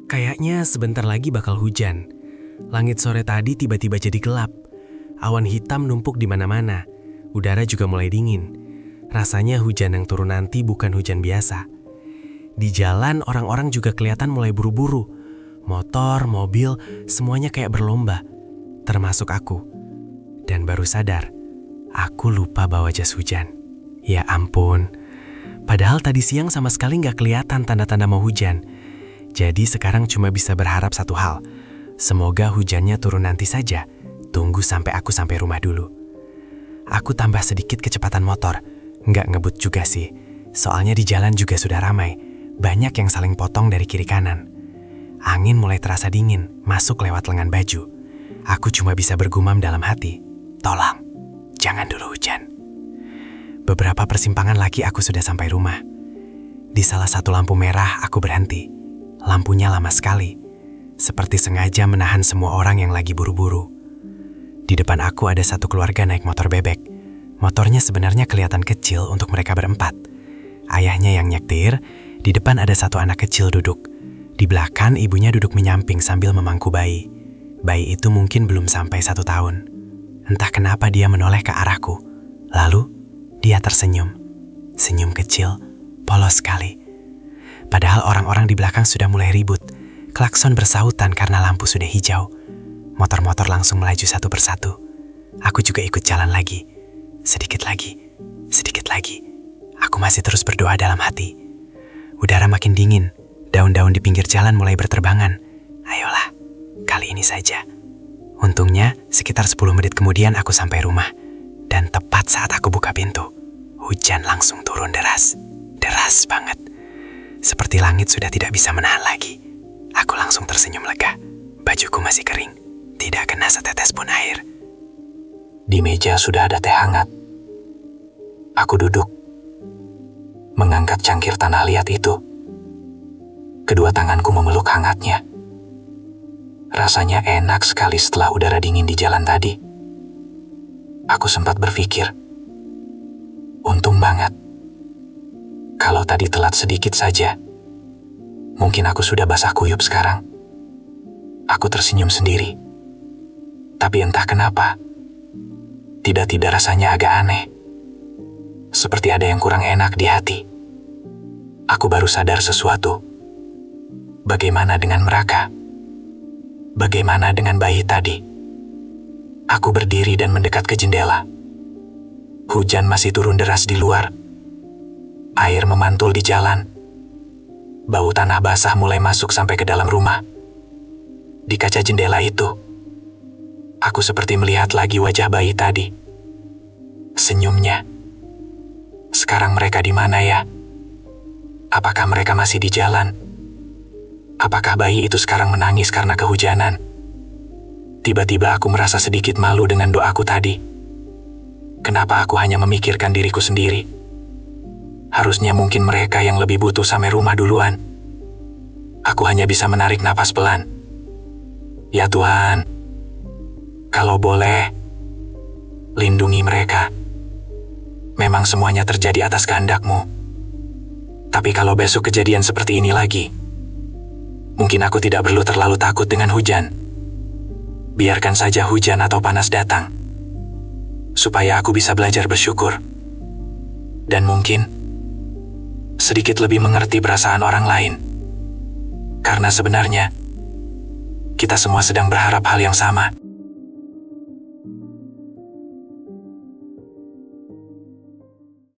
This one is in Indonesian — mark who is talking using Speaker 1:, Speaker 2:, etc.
Speaker 1: Kayaknya sebentar lagi bakal hujan. Langit sore tadi tiba-tiba jadi gelap. Awan hitam numpuk di mana-mana. Udara juga mulai dingin. Rasanya hujan yang turun nanti bukan hujan biasa. Di jalan orang-orang juga kelihatan mulai buru-buru. Motor, mobil, semuanya kayak berlomba. Termasuk aku. Dan baru sadar, aku lupa bawa jas hujan. Ya ampun. Padahal tadi siang sama sekali nggak kelihatan tanda-tanda mau hujan. Jadi sekarang cuma bisa berharap satu hal. Semoga hujannya turun nanti saja. Tunggu sampai aku sampai rumah dulu. Aku tambah sedikit kecepatan motor. Nggak ngebut juga sih. Soalnya di jalan juga sudah ramai. Banyak yang saling potong dari kiri kanan. Angin mulai terasa dingin, masuk lewat lengan baju. Aku cuma bisa bergumam dalam hati. Tolong, jangan dulu hujan. Beberapa persimpangan lagi aku sudah sampai rumah. Di salah satu lampu merah aku berhenti. Lampunya lama sekali, seperti sengaja menahan semua orang yang lagi buru-buru. Di depan aku ada satu keluarga naik motor bebek. Motornya sebenarnya kelihatan kecil untuk mereka berempat. Ayahnya yang nyetir, di depan ada satu anak kecil duduk. Di belakang ibunya duduk menyamping sambil memangku bayi. Bayi itu mungkin belum sampai 1 tahun. Entah kenapa dia menoleh ke arahku. Lalu dia tersenyum. Senyum kecil, polos sekali. Padahal orang-orang di belakang sudah mulai ribut. Klakson bersautan karena lampu sudah hijau. Motor-motor langsung melaju satu persatu. Aku juga ikut jalan lagi. Sedikit lagi, sedikit lagi. Aku masih terus berdoa dalam hati. Udara makin dingin. Daun-daun di pinggir jalan mulai berterbangan. Ayolah, kali ini saja. Untungnya, sekitar 10 menit kemudian aku sampai rumah. Dan tepat saat aku buka pintu, hujan langsung turun deras. Deras banget. Seperti langit sudah tidak bisa menahan lagi. Aku langsung tersenyum lega. Bajuku masih kering. Tidak kena setetes pun air. Di meja sudah ada teh hangat. Aku duduk. Mengangkat cangkir tanah liat itu. Kedua tanganku memeluk hangatnya. Rasanya enak sekali setelah udara dingin di jalan tadi. Aku sempat berpikir, untung banget. Kalau tadi telat sedikit saja, mungkin aku sudah basah kuyup sekarang. Aku tersenyum sendiri. Tapi entah kenapa, tidak rasanya agak aneh. Seperti ada yang kurang enak di hati. Aku baru sadar sesuatu. Bagaimana dengan mereka? Bagaimana dengan bayi tadi? Aku berdiri dan mendekat ke jendela. Hujan masih turun deras di luar. Air memantul di jalan. Bau tanah basah mulai masuk sampai ke dalam rumah. Di kaca jendela itu, aku seperti melihat lagi wajah bayi tadi. Senyumnya. Sekarang mereka di mana ya? Apakah mereka masih di jalan? Apakah bayi itu sekarang menangis karena kehujanan? Tiba-tiba aku merasa sedikit malu dengan doaku tadi. Kenapa aku hanya memikirkan diriku sendiri? Harusnya mungkin mereka yang lebih butuh sampai rumah duluan. Aku hanya bisa menarik napas pelan. Ya Tuhan, kalau boleh, lindungi mereka. Memang semuanya terjadi atas kehendak-Mu. Tapi kalau besok kejadian seperti ini lagi, mungkin aku tidak perlu terlalu takut dengan hujan. Biarkan saja hujan atau panas datang, supaya aku bisa belajar bersyukur. Dan mungkin sedikit lebih mengerti perasaan orang lain. Karena sebenarnya, kita semua sedang berharap hal yang sama.